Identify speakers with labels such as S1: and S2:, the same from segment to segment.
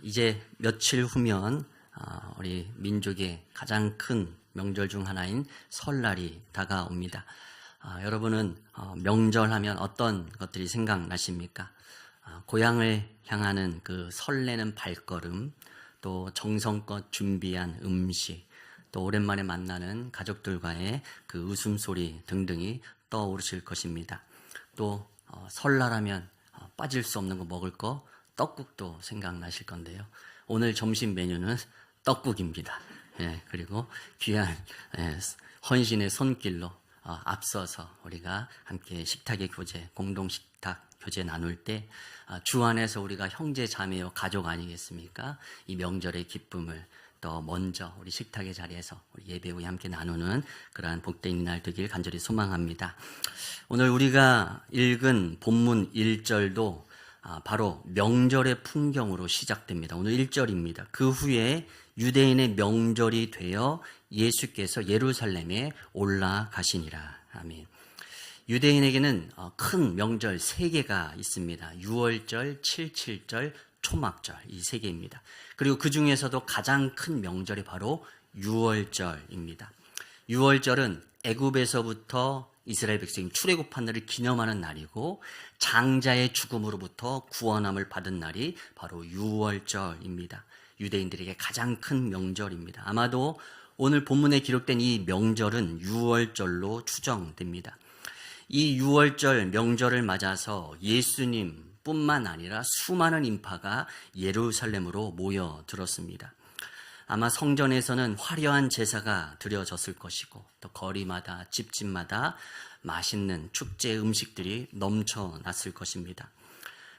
S1: 이제 며칠 후면 우리 민족의 가장 큰 명절 중 하나인 설날이 다가옵니다. 여러분은 명절하면 어떤 것들이 생각나십니까? 고향을 향하는 그 설레는 발걸음, 또 정성껏 준비한 음식, 또 오랜만에 만나는 가족들과의 그 웃음소리 등등이 떠오르실 것입니다. 또 설날하면 빠질 수 없는 거 먹을 거 떡국도 생각나실 건데요. 오늘 점심 메뉴는 떡국입니다. 그리고 귀한 헌신의 손길로 앞서서 우리가 함께 식탁의 교제, 공동 식탁 교제 나눌 때 주 안에서 우리가 형제 자매요 가족 아니겠습니까? 이 명절의 기쁨을 또 먼저 우리 식탁의 자리에서 우리 예배 후에 함께 나누는 그러한 복된 날 되길 간절히 소망합니다. 오늘 우리가 읽은 본문 1절도 바로 명절의 풍경으로 시작됩니다. 오늘 1절입니다. 그 후에 유대인의 명절이 되어 예수께서 예루살렘에 올라가시니라. 아멘. 유대인에게는 큰 명절 3개가 있습니다. 유월절, 칠칠절, 초막절 이 3개입니다. 그리고 그 중에서도 가장 큰 명절이 바로 유월절입니다. 유월절은 애굽에서부터 이스라엘 백성이 출애굽한 날을 기념하는 날이고 장자의 죽음으로부터 구원함을 받은 날이 바로 유월절입니다. 유대인들에게 가장 큰 명절입니다. 아마도 오늘 본문에 기록된 이 명절은 유월절로 추정됩니다. 이 유월절 명절을 맞아서 예수님 뿐만 아니라 수많은 인파가 예루살렘으로 모여들었습니다. 아마 성전에서는 화려한 제사가 드려졌을 것이고 또 거리마다 집집마다 맛있는 축제 음식들이 넘쳐났을 것입니다.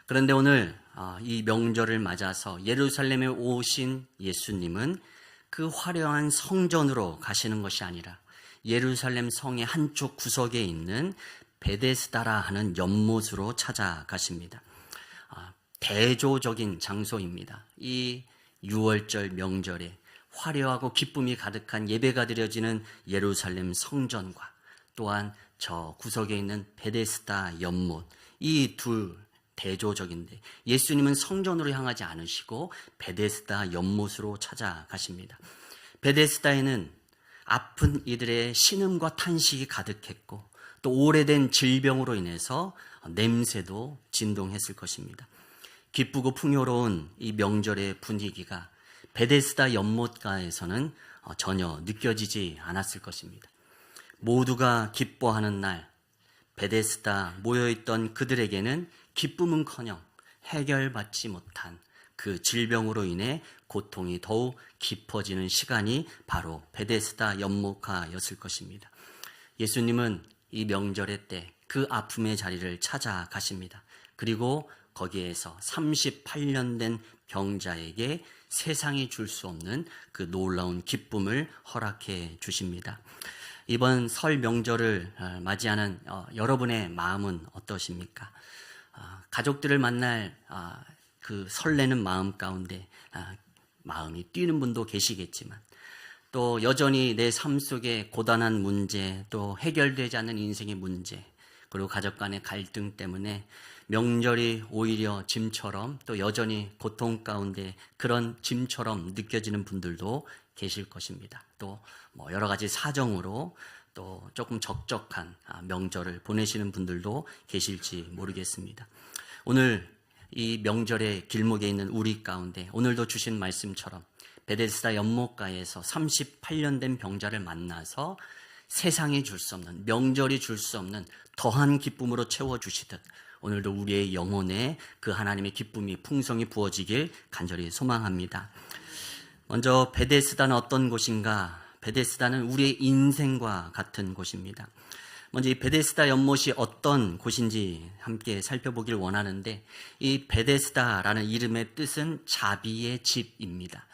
S1: 그런데 오늘 이 명절을 맞아서 예루살렘에 오신 예수님은 그 화려한 성전으로 가시는 것이 아니라 예루살렘 성의 한쪽 구석에 있는 베데스다라 하는 연못으로 찾아가십니다. 대조적인 장소입니다. 이 유월절 명절에 화려하고 기쁨이 가득한 예배가 드려지는 예루살렘 성전과 또한 저 구석에 있는 베데스다 연못, 이 둘 대조적인데 예수님은 성전으로 향하지 않으시고 베데스다 연못으로 찾아가십니다. 베데스다에는 아픈 이들의 신음과 탄식이 가득했고 또 오래된 질병으로 인해서 냄새도 진동했을 것입니다. 기쁘고 풍요로운 이 명절의 분위기가 베데스다 연못가에서는 전혀 느껴지지 않았을 것입니다. 모두가 기뻐하는 날 베데스다 모여있던 그들에게는 기쁨은커녕 해결받지 못한 그 질병으로 인해 고통이 더욱 깊어지는 시간이 바로 베데스다 연못가였을 것입니다. 예수님은 이 명절의 때 그 아픔의 자리를 찾아가십니다. 그리고 거기에서 38년 된 병자에게 세상이 줄 수 없는 그 놀라운 기쁨을 허락해 주십니다. 이번 설 명절을 맞이하는 여러분의 마음은 어떠십니까? 가족들을 만날 그 설레는 마음 가운데 마음이 뛰는 분도 계시겠지만 또 여전히 내 삶 속에 고단한 문제, 또 해결되지 않는 인생의 문제, 그리고 가족 간의 갈등 때문에 명절이 오히려 짐처럼 또 여전히 고통 가운데 그런 짐처럼 느껴지는 분들도 계실 것입니다. 또 여러 가지 사정으로 또 조금 적적한 명절을 보내시는 분들도 계실지 모르겠습니다. 오늘 이 명절의 길목에 있는 우리 가운데 오늘도 주신 말씀처럼 베데스다 연못가에서 38년 된 병자를 만나서 세상이 줄 수 없는, 명절이 줄 수 없는 더한 기쁨으로 채워주시듯 오늘도 우리의 영혼에 그 하나님의 기쁨이 풍성히 부어지길 간절히 소망합니다. 먼저 베데스다는 어떤 곳인가? 베데스다는 우리의 인생과 같은 곳입니다. 먼저 이 베데스다 연못이 어떤 곳인지 함께 살펴보길 원하는데 이 베데스다라는 이름의 뜻은 자비의 집입니다.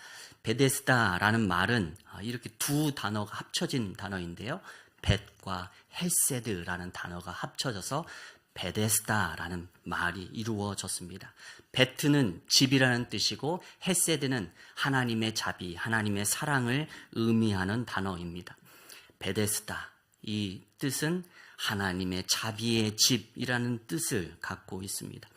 S1: 베데스다라는 말은 이렇게 두 단어가 합쳐진 단어인데요. 벳과 헤세드라는 단어가 합쳐져서 베데스다라는 말이 이루어졌습니다. 베트는 집이라는 뜻이고 헤세드는 하나님의 자비, 하나님의 사랑을 의미하는 단어입니다. 베데스다, 이 뜻은 하나님의 자비의 집이라는 뜻을 갖고 있습니다.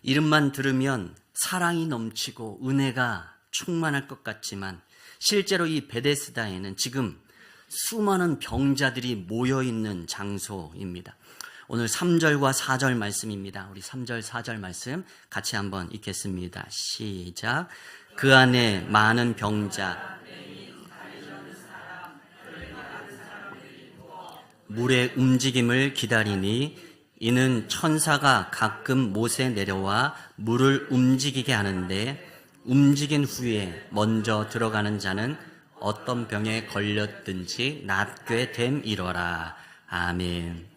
S1: 이름만 들으면 사랑이 넘치고 은혜가 충만할 것 같지만 실제로 이 베데스다에는 지금 수많은 병자들이 모여있는 장소입니다. 오늘 3절과 4절 말씀입니다. 우리 3절, 4절 말씀 같이 한번 읽겠습니다. 시작. 그 안에 많은 병자, 물의 움직임을 기다리니 이는 천사가 가끔 못에 내려와 물을 움직이게 하는데 움직인 후에 먼저 들어가는 자는 어떤 병에 걸렸든지 낫게 됨이러라. 아멘.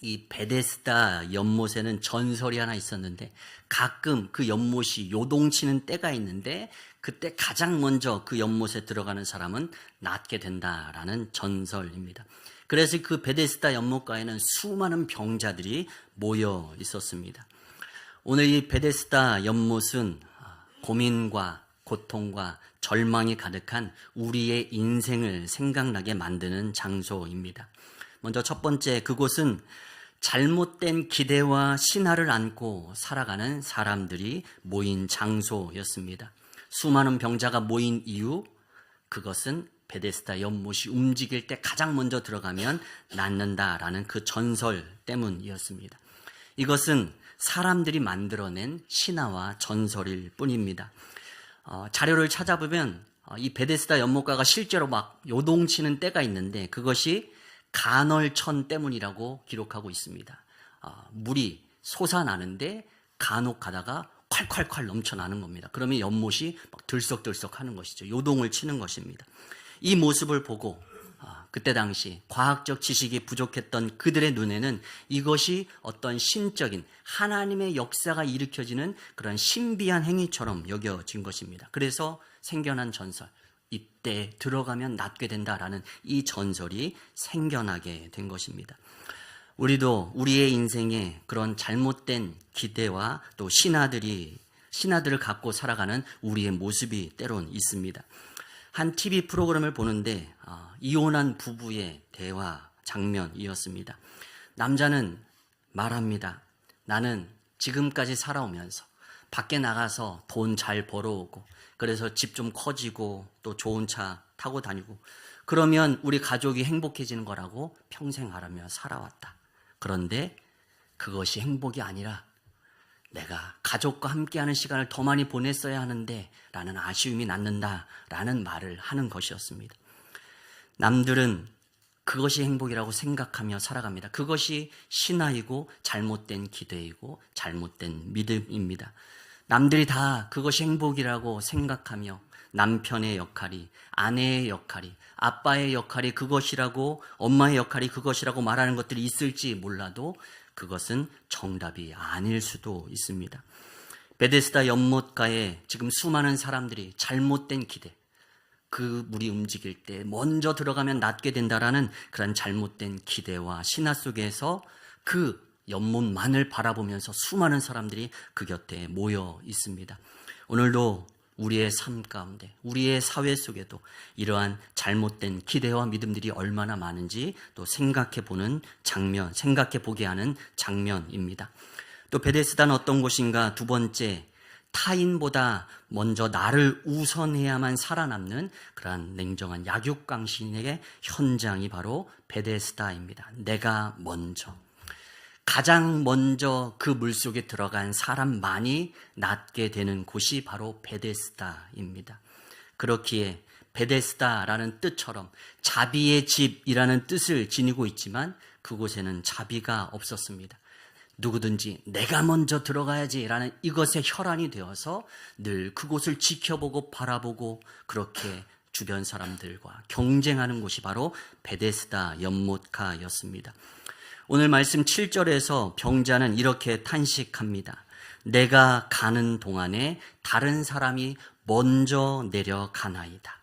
S1: 이 베데스다 연못에는 전설이 하나 있었는데 가끔 그 연못이 요동치는 때가 있는데 그때 가장 먼저 그 연못에 들어가는 사람은 낫게 된다라는 전설입니다. 그래서 그 베데스다 연못가에는 수많은 병자들이 모여 있었습니다. 오늘 이 베데스다 연못은 고민과 고통과 절망이 가득한 우리의 인생을 생각나게 만드는 장소입니다. 먼저 첫 번째, 그곳은 잘못된 기대와 신화를 안고 살아가는 사람들이 모인 장소였습니다. 수많은 병자가 모인 이유, 그것은 베데스다 연못이 움직일 때 가장 먼저 들어가면 낫는다라는 그 전설 때문이었습니다. 이것은 사람들이 만들어낸 신화와 전설일 뿐입니다. 자료를 찾아보면 이 베데스다 연못가가 실제로 막 요동치는 때가 있는데 그것이 간헐천 때문이라고 기록하고 있습니다. 물이 솟아나는데 간혹 가다가 콸콸콸 넘쳐나는 겁니다. 그러면 연못이 막 들썩들썩 하는 것이죠. 요동을 치는 것입니다. 이 모습을 보고 그때 당시 과학적 지식이 부족했던 그들의 눈에는 이것이 어떤 신적인 하나님의 역사가 일으켜지는 그런 신비한 행위처럼 여겨진 것입니다. 그래서 생겨난 전설, 이때 들어가면 낫게 된다라는 이 전설이 생겨나게 된 것입니다. 우리도 우리의 인생에 그런 잘못된 기대와 또 신화들을 갖고 살아가는 우리의 모습이 때론 있습니다. 한 TV 프로그램을 보는데 이혼한 부부의 대화 장면이었습니다. 남자는 말합니다. 나는 지금까지 살아오면서 밖에 나가서 돈 잘 벌어오고 그래서 집 좀 커지고 또 좋은 차 타고 다니고 그러면 우리 가족이 행복해지는 거라고 평생 알아며 살아왔다. 그런데 그것이 행복이 아니라 내가 가족과 함께하는 시간을 더 많이 보냈어야 하는데 라는 아쉬움이 남는다라는 말을 하는 것이었습니다. 남들은 그것이 행복이라고 생각하며 살아갑니다. 그것이 신화이고 잘못된 기대이고 잘못된 믿음입니다. 남들이 다 그것이 행복이라고 생각하며 남편의 역할이, 아내의 역할이, 아빠의 역할이 그것이라고, 엄마의 역할이 그것이라고 말하는 것들이 있을지 몰라도 그것은 정답이 아닐 수도 있습니다. 베데스다 연못가에 지금 수많은 사람들이 잘못된 기대, 그 물이 움직일 때 먼저 들어가면 낫게 된다라는 그런 잘못된 기대와 신화 속에서 그 연못만을 바라보면서 수많은 사람들이 그 곁에 모여 있습니다. 오늘도 우리의 삶 가운데, 우리의 사회 속에도 이러한 잘못된 기대와 믿음들이 얼마나 많은지 또 생각해 보게 하는 장면입니다. 또 베데스다는 어떤 곳인가? 두 번째, 타인보다 먼저 나를 우선해야만 살아남는 그러한 냉정한 약육강신의 현장이 바로 베데스다입니다. 내가 먼저. 가장 먼저 그 물속에 들어간 사람만이 낫게 되는 곳이 바로 베데스다입니다. 그렇기에 베데스다라는 뜻처럼 자비의 집이라는 뜻을 지니고 있지만 그곳에는 자비가 없었습니다. 누구든지 내가 먼저 들어가야지라는 이것에 혈안이 되어서 늘 그곳을 지켜보고 바라보고 그렇게 주변 사람들과 경쟁하는 곳이 바로 베데스다 연못가였습니다. 오늘 말씀 7절에서 병자는 이렇게 탄식합니다. 내가 가는 동안에 다른 사람이 먼저 내려가나이다.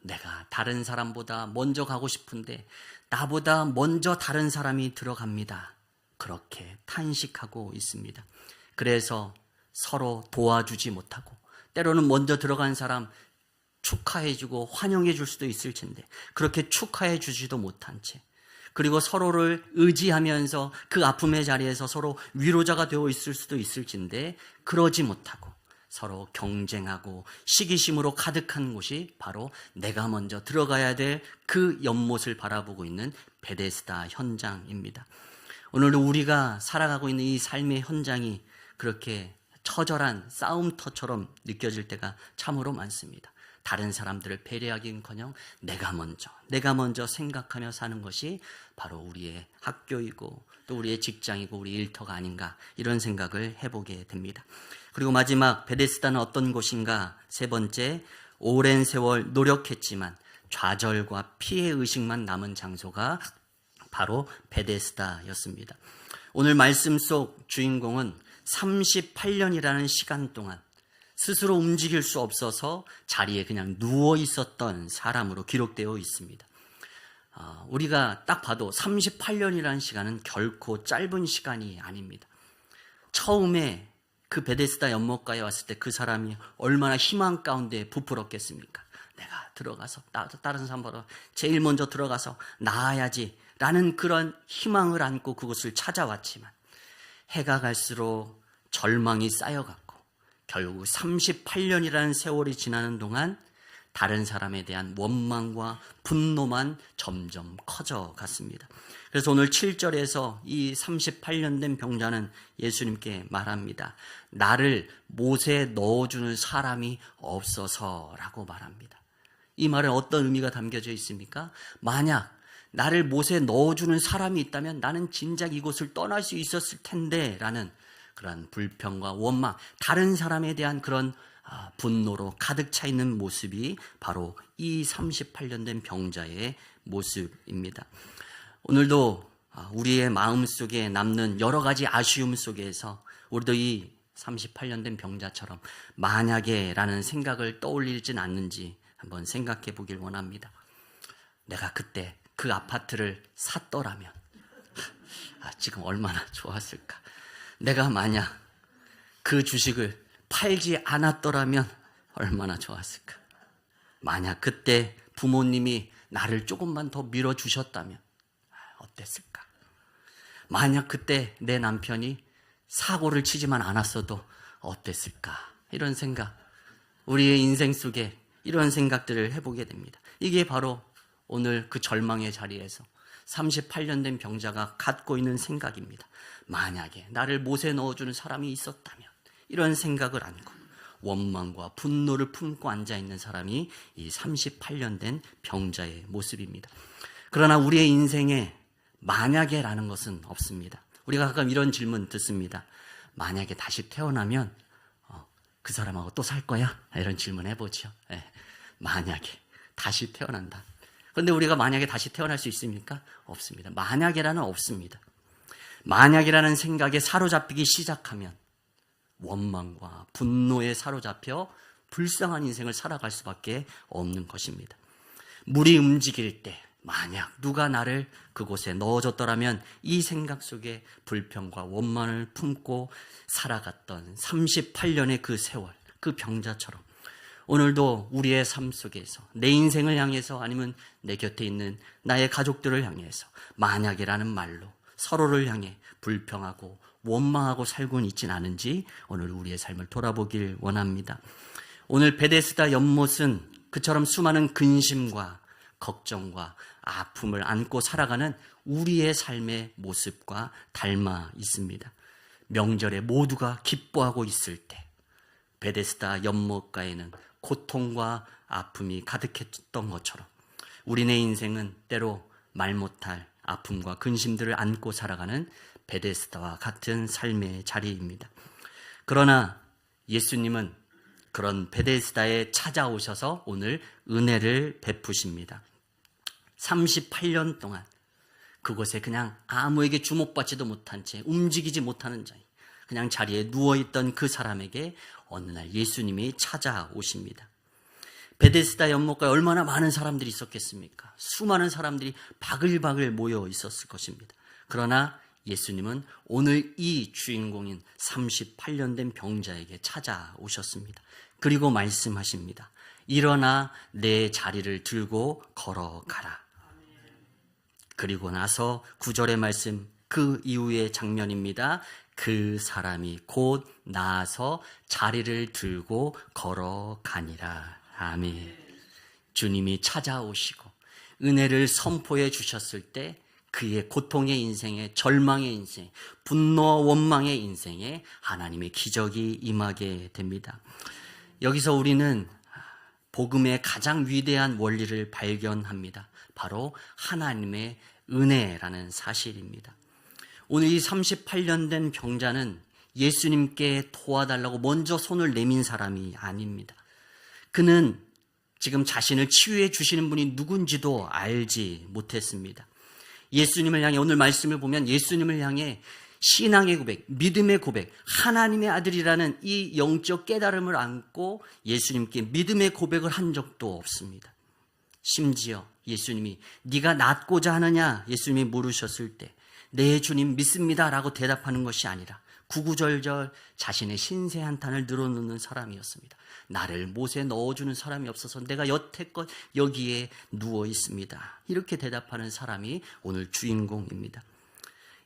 S1: 내가 다른 사람보다 먼저 가고 싶은데 나보다 먼저 다른 사람이 들어갑니다. 그렇게 탄식하고 있습니다. 그래서 서로 도와주지 못하고 때로는 먼저 들어간 사람 축하해주고 환영해 줄 수도 있을 텐데 그렇게 축하해 주지도 못한 채 그리고 서로를 의지하면서 그 아픔의 자리에서 서로 위로자가 되어 있을 수도 있을진데 그러지 못하고 서로 경쟁하고 시기심으로 가득한 곳이 바로 내가 먼저 들어가야 될 그 연못을 바라보고 있는 베데스다 현장입니다. 오늘도 우리가 살아가고 있는 이 삶의 현장이 그렇게 처절한 싸움터처럼 느껴질 때가 참으로 많습니다. 다른 사람들을 배려하기는커녕 내가 먼저 생각하며 사는 것이 바로 우리의 학교이고 또 우리의 직장이고 우리 일터가 아닌가, 이런 생각을 해보게 됩니다. 그리고 마지막, 베데스다는 어떤 곳인가? 세 번째, 오랜 세월 노력했지만 좌절과 피해 의식만 남은 장소가 바로 베데스다였습니다. 오늘 말씀 속 주인공은 38년이라는 시간 동안 스스로 움직일 수 없어서 자리에 그냥 누워 있었던 사람으로 기록되어 있습니다. 우리가 딱 봐도 38년이라는 시간은 결코 짧은 시간이 아닙니다. 처음에 그 베데스다 연못가에 왔을 때 그 사람이 얼마나 희망 가운데 부풀었겠습니까? 내가 들어가서 다른 사람보다 제일 먼저 들어가서 나아야지 라는 그런 희망을 안고 그곳을 찾아왔지만 해가 갈수록 절망이 쌓여갔고 결국 38년이라는 세월이 지나는 동안 다른 사람에 대한 원망과 분노만 점점 커져갔습니다. 그래서 오늘 7절에서 이 38년 된 병자는 예수님께 말합니다. 나를 못에 넣어주는 사람이 없어서라고 말합니다. 이 말은 어떤 의미가 담겨져 있습니까? 만약 나를 못에 넣어주는 사람이 있다면 나는 진작 이곳을 떠날 수 있었을 텐데 라는 그런 불평과 원망, 다른 사람에 대한 그런 분노로 가득 차 있는 모습이 바로 이 38년 된 병자의 모습입니다. 오늘도 우리의 마음속에 남는 여러 가지 아쉬움 속에서 우리도 이 38년 된 병자처럼 만약에 라는 생각을 떠올리진 않는지 한번 생각해 보길 원합니다. 내가 그때 그 아파트를 샀더라면 지금 얼마나 좋았을까. 내가 만약 그 주식을 팔지 않았더라면 얼마나 좋았을까. 만약 그때 부모님이 나를 조금만 더 밀어주셨다면 어땠을까. 만약 그때 내 남편이 사고를 치지만 않았어도 어땠을까. 이런 생각, 우리의 인생 속에 이런 생각들을 해보게 됩니다. 이게 바로 오늘 그 절망의 자리에서 38년 된 병자가 갖고 있는 생각입니다. 만약에 나를 못에 넣어주는 사람이 있었다면, 이런 생각을 안고 원망과 분노를 품고 앉아있는 사람이 이 38년 된 병자의 모습입니다. 그러나 우리의 인생에 만약에라는 것은 없습니다. 우리가 가끔 이런 질문 듣습니다. 만약에 다시 태어나면 그 사람하고 또 살 거야? 이런 질문 해보죠. 만약에 다시 태어난다. 그런데 우리가 만약에 다시 태어날 수 있습니까? 없습니다. 만약에라는 없습니다. 만약이라는 생각에 사로잡히기 시작하면 원망과 분노에 사로잡혀 불쌍한 인생을 살아갈 수밖에 없는 것입니다. 물이 움직일 때 만약 누가 나를 그곳에 넣어줬더라면 이 생각 속에 불평과 원망을 품고 살아갔던 38년의 그 세월, 그 병자처럼 오늘도 우리의 삶 속에서 내 인생을 향해서 아니면 내 곁에 있는 나의 가족들을 향해서 만약이라는 말로 서로를 향해 불평하고 원망하고 살고는 있진 않은지 오늘 우리의 삶을 돌아보길 원합니다. 오늘 베데스다 연못은 그처럼 수많은 근심과 걱정과 아픔을 안고 살아가는 우리의 삶의 모습과 닮아 있습니다. 명절에 모두가 기뻐하고 있을 때 베데스다 연못가에는 고통과 아픔이 가득했던 것처럼 우리네 인생은 때로 말 못할 아픔과 근심들을 안고 살아가는 베데스다와 같은 삶의 자리입니다. 그러나 예수님은 그런 베데스다에 찾아오셔서 오늘 은혜를 베푸십니다. 38년 동안 그곳에 그냥 아무에게 주목받지도 못한 채 움직이지 못하는 자, 그냥 자리에 누워있던 그 사람에게 어느 날 예수님이 찾아오십니다. 베데스다 연못가에 얼마나 많은 사람들이 있었겠습니까? 수많은 사람들이 바글바글 모여 있었을 것입니다. 그러나 예수님은 오늘 이 주인공인 38년 된 병자에게 찾아오셨습니다. 그리고 말씀하십니다. 일어나 내 자리를 들고 걸어가라. 그리고 나서 9절의 말씀, 그 이후의 장면입니다. 그 사람이 곧 나아서 자리를 들고 걸어가니라. 아멘. 주님이 찾아오시고 은혜를 선포해 주셨을 때 그의 고통의 인생에, 절망의 인생, 분노와 원망의 인생에 하나님의 기적이 임하게 됩니다. 여기서 우리는 복음의 가장 위대한 원리를 발견합니다. 바로 하나님의 은혜라는 사실입니다. 오늘 이 38년 된 병자는 예수님께 도와달라고 먼저 손을 내민 사람이 아닙니다. 그는 지금 자신을 치유해 주시는 분이 누군지도 알지 못했습니다. 예수님을 향해, 오늘 말씀을 보면 예수님을 향해 신앙의 고백, 믿음의 고백, 하나님의 아들이라는 이 영적 깨달음을 안고 예수님께 믿음의 고백을 한 적도 없습니다. 심지어 예수님이 네가 낫고자 하느냐 예수님이 물으셨을 때 네 주님 믿습니다 라고 대답하는 것이 아니라 구구절절 자신의 신세 한탄을 늘어놓는 사람이었습니다. 나를 못에 넣어주는 사람이 없어서 내가 여태껏 여기에 누워 있습니다. 이렇게 대답하는 사람이 오늘 주인공입니다.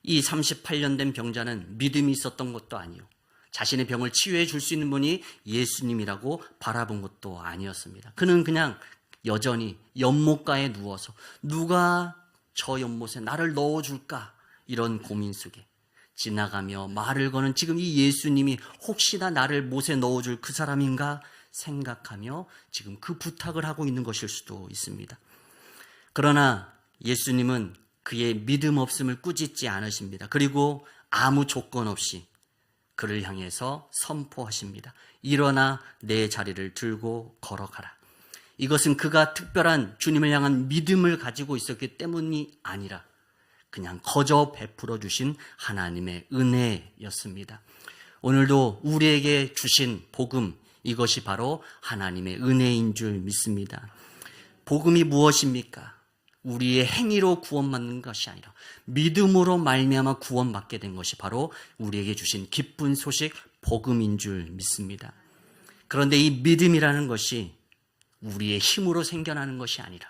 S1: 이 38년 된 병자는 믿음이 있었던 것도 아니요, 자신의 병을 치유해 줄 수 있는 분이 예수님이라고 바라본 것도 아니었습니다. 그는 그냥 여전히 연못가에 누워서 누가 저 연못에 나를 넣어줄까, 이런 고민 속에 지나가며 말을 거는 지금 이 예수님이 혹시나 나를 못에 넣어줄 그 사람인가 생각하며 지금 그 부탁을 하고 있는 것일 수도 있습니다. 그러나 예수님은 그의 믿음 없음을 꾸짖지 않으십니다. 그리고 아무 조건 없이 그를 향해서 선포하십니다. 일어나 내 자리를 들고 걸어가라. 이것은 그가 특별한 주님을 향한 믿음을 가지고 있었기 때문이 아니라 그냥 거저 베풀어 주신 하나님의 은혜였습니다. 오늘도 우리에게 주신 복음, 이것이 바로 하나님의 은혜인 줄 믿습니다. 복음이 무엇입니까? 우리의 행위로 구원받는 것이 아니라 믿음으로 말미암아 구원받게 된 것이 바로 우리에게 주신 기쁜 소식, 복음인 줄 믿습니다. 그런데 이 믿음이라는 것이 우리의 힘으로 생겨나는 것이 아니라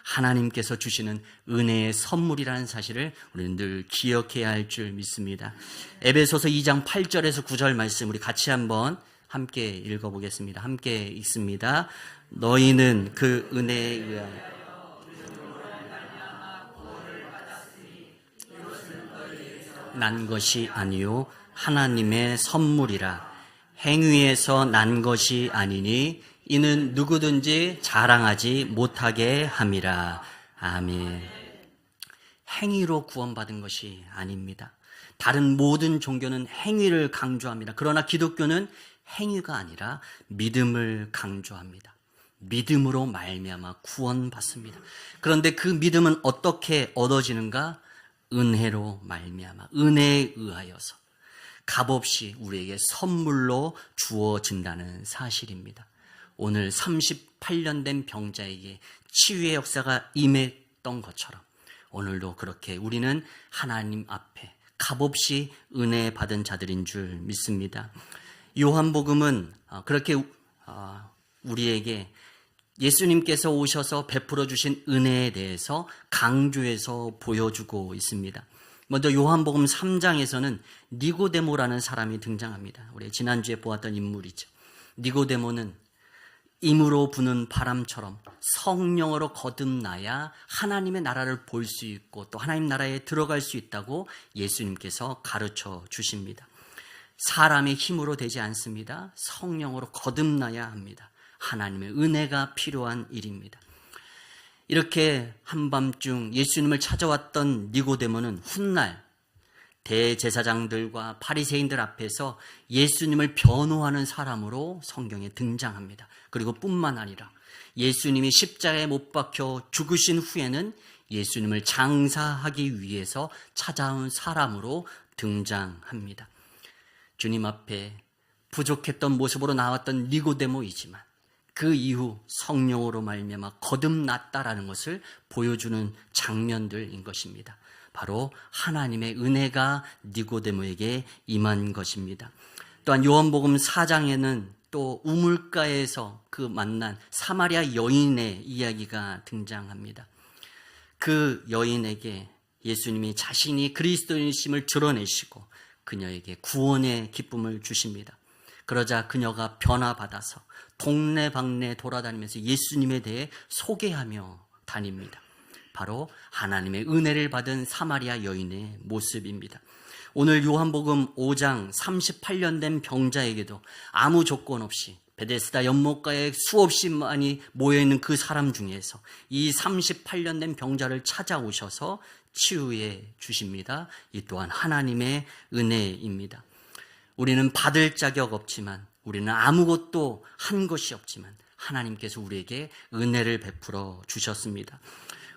S1: 하나님께서 주시는 은혜의 선물이라는 사실을 우리는 늘 기억해야 할 줄 믿습니다. 에베소서 2장 8절에서 9절 말씀 우리 같이 한번 함께 읽어보겠습니다. 함께 읽습니다. 너희는 그 은혜에 의하여 난 것이 아니요 하나님의 선물이라. 행위에서 난 것이 아니니 이는 누구든지 자랑하지 못하게 함이라. 아멘. 행위로 구원받은 것이 아닙니다. 다른 모든 종교는 행위를 강조합니다. 그러나 기독교는 행위가 아니라 믿음을 강조합니다. 믿음으로 말미암아 구원받습니다. 그런데 그 믿음은 어떻게 얻어지는가? 은혜로 말미암아, 은혜에 의하여서 값없이 우리에게 선물로 주어진다는 사실입니다. 오늘 38년 된 병자에게 치유의 역사가 임했던 것처럼 오늘도 그렇게 우리는 하나님 앞에 값없이 은혜 받은 자들인 줄 믿습니다. 요한복음은 그렇게 우리에게 예수님께서 오셔서 베풀어 주신 은혜에 대해서 강조해서 보여주고 있습니다. 먼저 요한복음 3장에서는 니고데모라는 사람이 등장합니다. 우리 지난주에 보았던 인물이죠. 니고데모는 임으로 부는 바람처럼 성령으로 거듭나야 하나님의 나라를 볼 수 있고 또 하나님 나라에 들어갈 수 있다고 예수님께서 가르쳐 주십니다. 사람의 힘으로 되지 않습니다. 성령으로 거듭나야 합니다. 하나님의 은혜가 필요한 일입니다. 이렇게 한밤중 예수님을 찾아왔던 니고데모는 훗날 대제사장들과 바리새인들 앞에서 예수님을 변호하는 사람으로 성경에 등장합니다. 그리고 뿐만 아니라 예수님이 십자가에 못 박혀 죽으신 후에는 예수님을 장사하기 위해서 찾아온 사람으로 등장합니다. 주님 앞에 부족했던 모습으로 나왔던 니고데모이지만 그 이후 성령으로 말미암아 거듭났다라는 것을 보여주는 장면들인 것입니다. 바로 하나님의 은혜가 니고데모에게 임한 것입니다. 또한 요한복음 4장에는 또 우물가에서 그 만난 사마리아 여인의 이야기가 등장합니다. 그 여인에게 예수님이 자신이 그리스도인심을 드러내시고 그녀에게 구원의 기쁨을 주십니다. 그러자 그녀가 변화받아서 동네방네 돌아다니면서 예수님에 대해 소개하며 다닙니다. 바로 하나님의 은혜를 받은 사마리아 여인의 모습입니다. 오늘 요한복음 5장 38년 된 병자에게도 아무 조건 없이 베데스다 연못가에 수없이 많이 모여있는 그 사람 중에서 이 38년 된 병자를 찾아오셔서 치유해 주십니다. 이 또한 하나님의 은혜입니다. 우리는 받을 자격 없지만, 우리는 아무것도 한 것이 없지만 하나님께서 우리에게 은혜를 베풀어 주셨습니다.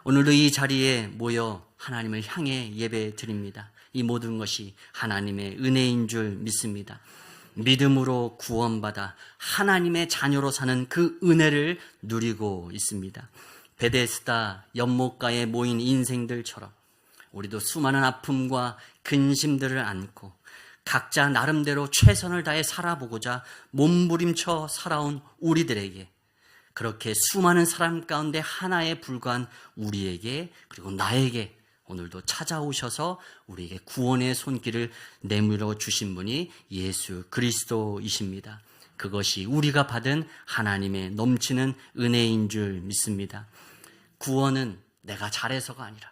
S1: 오늘도 이 자리에 모여 하나님을 향해 예배 드립니다. 이 모든 것이 하나님의 은혜인 줄 믿습니다. 믿음으로 구원받아 하나님의 자녀로 사는 그 은혜를 누리고 있습니다. 베데스다 연못가에 모인 인생들처럼 우리도 수많은 아픔과 근심들을 안고 각자 나름대로 최선을 다해 살아보고자 몸부림쳐 살아온 우리들에게, 그렇게 수많은 사람 가운데 하나에 불과한 우리에게, 그리고 나에게 오늘도 찾아오셔서 우리에게 구원의 손길을 내밀어 주신 분이 예수 그리스도이십니다. 그것이 우리가 받은 하나님의 넘치는 은혜인 줄 믿습니다. 구원은 내가 잘해서가 아니라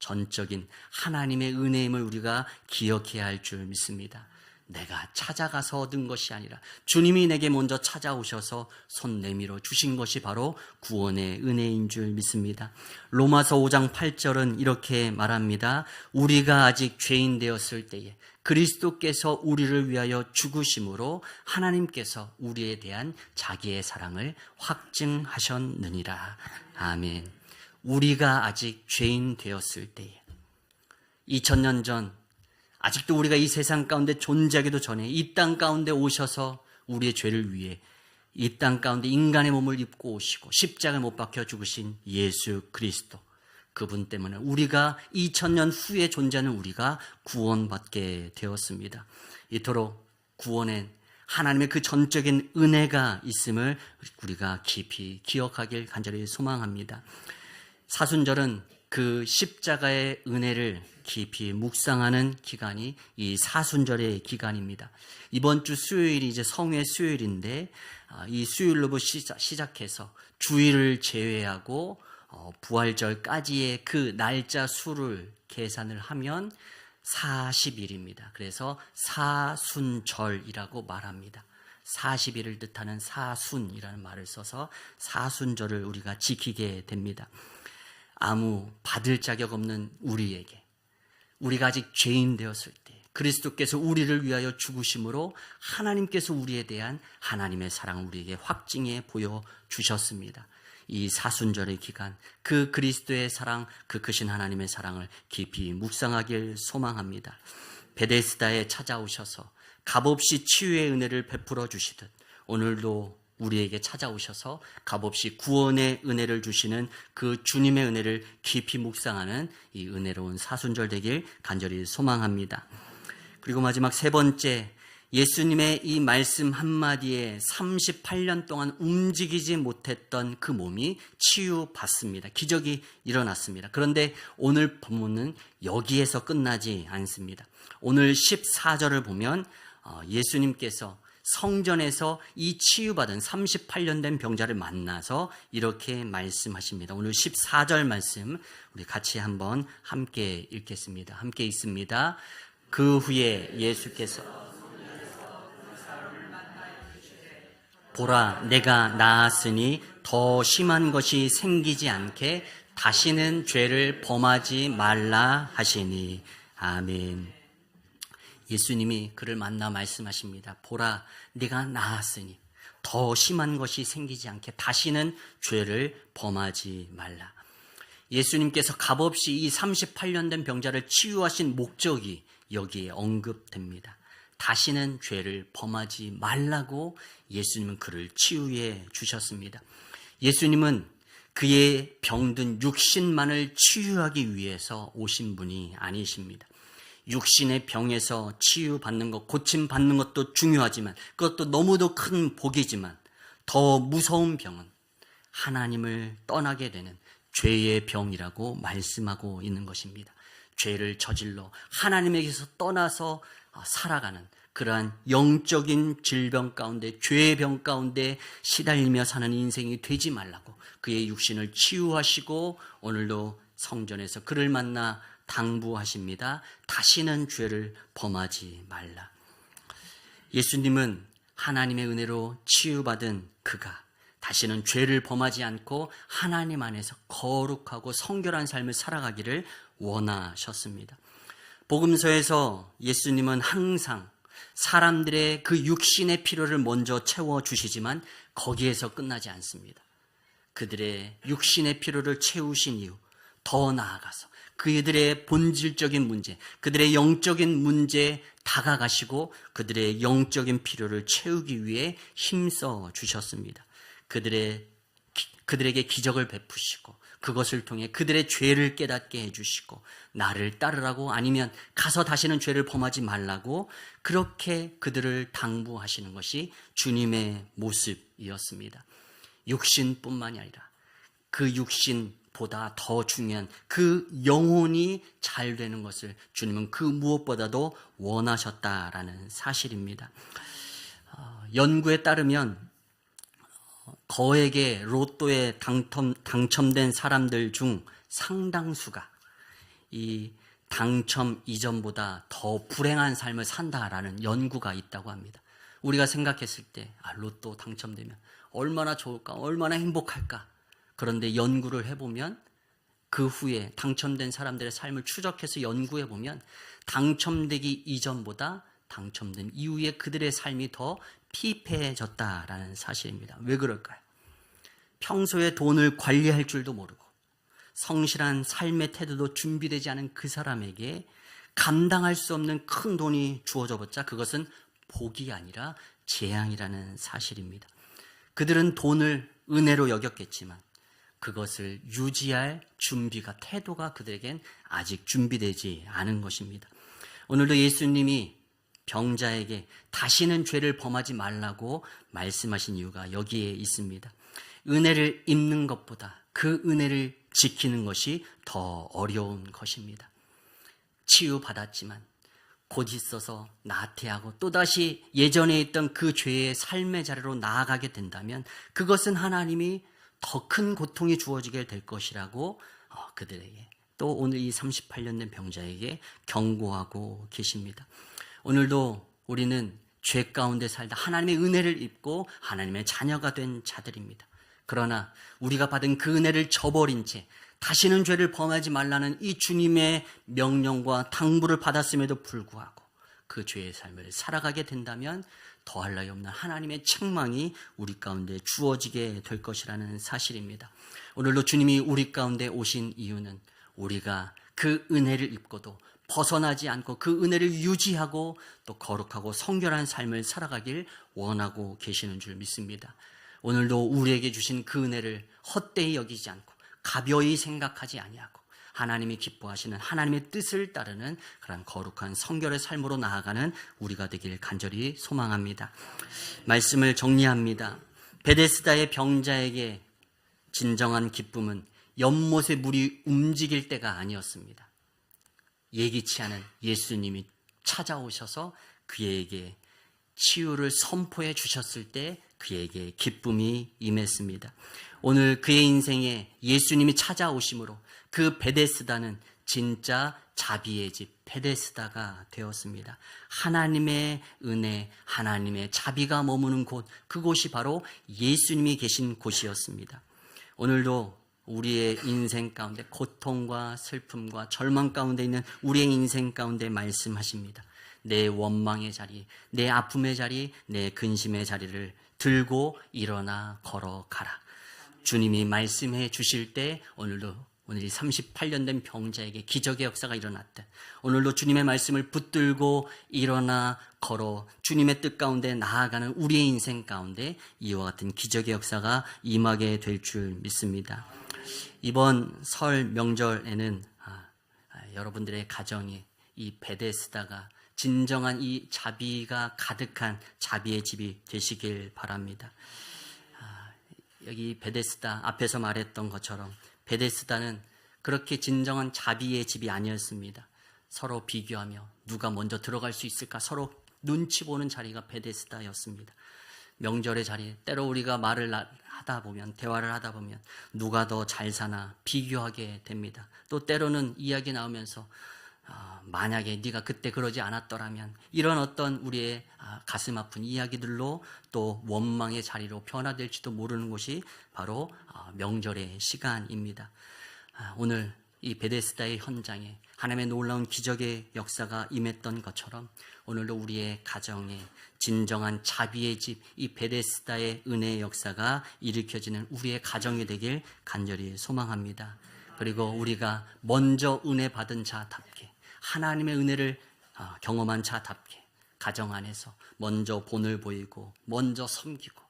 S1: 전적인 하나님의 은혜임을 우리가 기억해야 할 줄 믿습니다. 내가 찾아가서 얻은 것이 아니라 주님이 내게 먼저 찾아오셔서 손 내밀어 주신 것이 바로 구원의 은혜인 줄 믿습니다. 로마서 5장 8절은 이렇게 말합니다. 우리가 아직 죄인 되었을 때에 그리스도께서 우리를 위하여 죽으심으로 하나님께서 우리에 대한 자기의 사랑을 확증하셨느니라. 아멘. 우리가 아직 죄인 되었을 때에, 2000년 전 아직도 우리가 이 세상 가운데 존재하기도 전에 이 땅 가운데 오셔서 우리의 죄를 위해 이 땅 가운데 인간의 몸을 입고 오시고 십자가에 못 박혀 죽으신 예수 그리스도, 그분 때문에 우리가 2000년 후에 존재하는 우리가 구원받게 되었습니다. 이토록 구원엔 하나님의 그 전적인 은혜가 있음을 우리가 깊이 기억하길 간절히 소망합니다. 사순절은 그 십자가의 은혜를 깊이 묵상하는 기간이 이 사순절의 기간입니다. 이번 주 수요일이 이제 성회 수요일인데, 이 수요일로부터 시작해서 주일을 제외하고 부활절까지의 그 날짜 수를 계산을 하면 40일입니다. 그래서 사순절이라고 말합니다. 40일을 뜻하는 사순이라는 말을 써서 사순절을 우리가 지키게 됩니다. 아무 받을 자격 없는 우리에게, 우리가 아직 죄인 되었을 때 그리스도께서 우리를 위하여 죽으심으로 하나님께서 우리에 대한 하나님의 사랑을 우리에게 확증해 보여주셨습니다. 이 사순절의 기간, 그 그리스도의 사랑, 그 크신 하나님의 사랑을 깊이 묵상하길 소망합니다. 베데스다에 찾아오셔서 값없이 치유의 은혜를 베풀어 주시듯 오늘도 우리에게 찾아오셔서 값없이 구원의 은혜를 주시는 그 주님의 은혜를 깊이 묵상하는 이 은혜로운 사순절 되길 간절히 소망합니다. 그리고 마지막 세 번째, 예수님의 이 말씀 한마디에 38년 동안 움직이지 못했던 그 몸이 치유받습니다. 기적이 일어났습니다. 그런데 오늘 본문은 여기에서 끝나지 않습니다. 오늘 14절을 보면 예수님께서 성전에서 이 치유받은 38년 된 병자를 만나서 이렇게 말씀하십니다. 오늘 14절 말씀 우리 같이 한번 함께 읽겠습니다. 함께 읽습니다. 그 후에 예수께서 보라, 내가 나았으니 더 심한 것이 생기지 않게 다시는 죄를 범하지 말라 하시니. 아멘. 예수님이 그를 만나 말씀하십니다. 보라, 네가 나았으니 더 심한 것이 생기지 않게 다시는 죄를 범하지 말라. 예수님께서 값없이 이 38년 된 병자를 치유하신 목적이 여기에 언급됩니다. 다시는 죄를 범하지 말라고 예수님은 그를 치유해 주셨습니다. 예수님은 그의 병든 육신만을 치유하기 위해서 오신 분이 아니십니다. 육신의 병에서 치유받는 것, 고침받는 것도 중요하지만, 그것도 너무도 큰 복이지만 더 무서운 병은 하나님을 떠나게 되는 죄의 병이라고 말씀하고 있는 것입니다. 죄를 저질러 하나님에게서 떠나서 살아가는 그러한 영적인 질병 가운데, 죄의 병 가운데 시달리며 사는 인생이 되지 말라고 그의 육신을 치유하시고 오늘도 성전에서 그를 만나 당부하십니다. 다시는 죄를 범하지 말라. 예수님은 하나님의 은혜로 치유받은 그가 다시는 죄를 범하지 않고 하나님 안에서 거룩하고 성결한 삶을 살아가기를 원하셨습니다. 복음서에서 예수님은 항상 사람들의 그 육신의 필요를 먼저 채워주시지만 거기에서 끝나지 않습니다. 그들의 육신의 필요를 채우신 이후 더 나아가서 그들의 본질적인 문제, 그들의 영적인 문제에 다가가시고 그들의 영적인 필요를 채우기 위해 힘써 주셨습니다. 그들에게 기적을 베푸시고 그것을 통해 그들의 죄를 깨닫게 해주시고 나를 따르라고 아니면 가서 다시는 죄를 범하지 말라고 그렇게 그들을 당부하시는 것이 주님의 모습이었습니다. 육신뿐만이 아니라 그 육신보다 더 중요한 그 영혼이 잘 되는 것을 주님은 그 무엇보다도 원하셨다라는 사실입니다. 연구에 따르면 거액의 로또에 당첨된 사람들 중 상당수가 이 당첨 이전보다 더 불행한 삶을 산다라는 연구가 있다고 합니다. 우리가 생각했을 때 로또 당첨되면 얼마나 좋을까, 얼마나 행복할까. 그런데 연구를 해보면 그 후에 당첨된 사람들의 삶을 추적해서 연구해보면 당첨되기 이전보다 당첨된 이후에 그들의 삶이 더 피폐해졌다라는 사실입니다. 왜 그럴까요? 평소에 돈을 관리할 줄도 모르고 성실한 삶의 태도도 준비되지 않은 그 사람에게 감당할 수 없는 큰 돈이 주어져 봤자 그것은 복이 아니라 재앙이라는 사실입니다. 그들은 돈을 은혜로 여겼겠지만 그것을 유지할 준비가, 태도가 그들에겐 아직 준비되지 않은 것입니다. 오늘도 예수님이 병자에게 다시는 죄를 범하지 말라고 말씀하신 이유가 여기에 있습니다. 은혜를 입는 것보다 그 은혜를 지키는 것이 더 어려운 것입니다. 치유받았지만 곧 있어서 나태하고 또다시 예전에 있던 그 죄의 삶의 자리로 나아가게 된다면 그것은 하나님이 더 큰 고통이 주어지게 될 것이라고 그들에게, 또 오늘 이 38년 된 병자에게 경고하고 계십니다. 오늘도 우리는 죄 가운데 살다 하나님의 은혜를 입고 하나님의 자녀가 된 자들입니다. 그러나 우리가 받은 그 은혜를 저버린 채 다시는 죄를 범하지 말라는 이 주님의 명령과 당부를 받았음에도 불구하고 그 죄의 삶을 살아가게 된다면 더할 나위 없는 하나님의 책망이 우리 가운데 주어지게 될 것이라는 사실입니다. 오늘도 주님이 우리 가운데 오신 이유는 우리가 그 은혜를 입고도 벗어나지 않고 그 은혜를 유지하고 또 거룩하고 성결한 삶을 살아가길 원하고 계시는 줄 믿습니다. 오늘도 우리에게 주신 그 은혜를 헛되이 여기지 않고 가벼이 생각하지 아니하고 하나님이 기뻐하시는 하나님의 뜻을 따르는 그런 거룩한 성결의 삶으로 나아가는 우리가 되길 간절히 소망합니다. 말씀을 정리합니다. 베데스다의 병자에게 진정한 기쁨은 연못의 물이 움직일 때가 아니었습니다. 예기치 않은 예수님이 찾아오셔서 그에게 치유를 선포해 주셨을 때 그에게 기쁨이 임했습니다. 오늘 그의 인생에 예수님이 찾아오심으로 그 베데스다는 진짜 자비의 집 베데스다가 되었습니다. 하나님의 은혜, 하나님의 자비가 머무는 곳, 그곳이 바로 예수님이 계신 곳이었습니다. 오늘도 우리의 인생 가운데 고통과 슬픔과 절망 가운데 있는 우리의 인생 가운데 말씀하십니다. 내 원망의 자리, 내 아픔의 자리, 내 근심의 자리를 들고 일어나 걸어가라. 주님이 말씀해 주실 때 오늘 이 38년 된 병자에게 기적의 역사가 일어났다. 오늘도 주님의 말씀을 붙들고 일어나 걸어 주님의 뜻 가운데 나아가는 우리의 인생 가운데 이와 같은 기적의 역사가 임하게 될 줄 믿습니다. 이번 설 명절에는 여러분들의 가정에 이 베데스다가 진정한 이 자비가 가득한 자비의 집이 되시길 바랍니다. 여기 베데스다 앞에서 말했던 것처럼 베데스다는 그렇게 진정한 자비의 집이 아니었습니다. 서로 비교하며 누가 먼저 들어갈 수 있을까 서로 눈치 보는 자리가 베데스다였습니다. 명절의 자리, 때로 우리가 말을 하다 보면, 대화를 하다 보면 누가 더 잘 사나 비교하게 됩니다. 또 때로는 이야기 나오면서 만약에 네가 그때 그러지 않았더라면, 이런 어떤 우리의 가슴 아픈 이야기들로 또 원망의 자리로 변화될지도 모르는 것이 바로 명절의 시간입니다. 오늘 이 베데스다의 현장에 하나님의 놀라운 기적의 역사가 임했던 것처럼 오늘도 우리의 가정에 진정한 자비의 집, 이 베데스다의 은혜의 역사가 일으켜지는 우리의 가정이 되길 간절히 소망합니다. 그리고 우리가 먼저 은혜 받은 자답게, 하나님의 은혜를 경험한 자답게 가정 안에서 먼저 본을 보이고, 먼저 섬기고,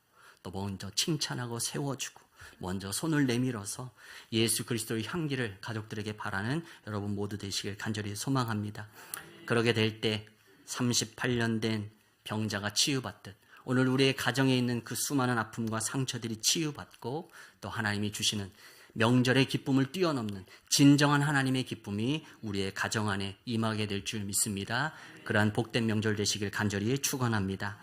S1: 또 먼저 칭찬하고 세워주고, 먼저 손을 내밀어서 예수 그리스도의 향기를 가족들에게 바라는 여러분 모두 되시길 간절히 소망합니다. 그러게 될 때 38년 된 병자가 치유받듯 오늘 우리의 가정에 있는 그 수많은 아픔과 상처들이 치유받고, 또 하나님이 주시는 명절의 기쁨을 뛰어넘는 진정한 하나님의 기쁨이 우리의 가정 안에 임하게 될 줄 믿습니다. 그러한 복된 명절 되시길 간절히 축원합니다.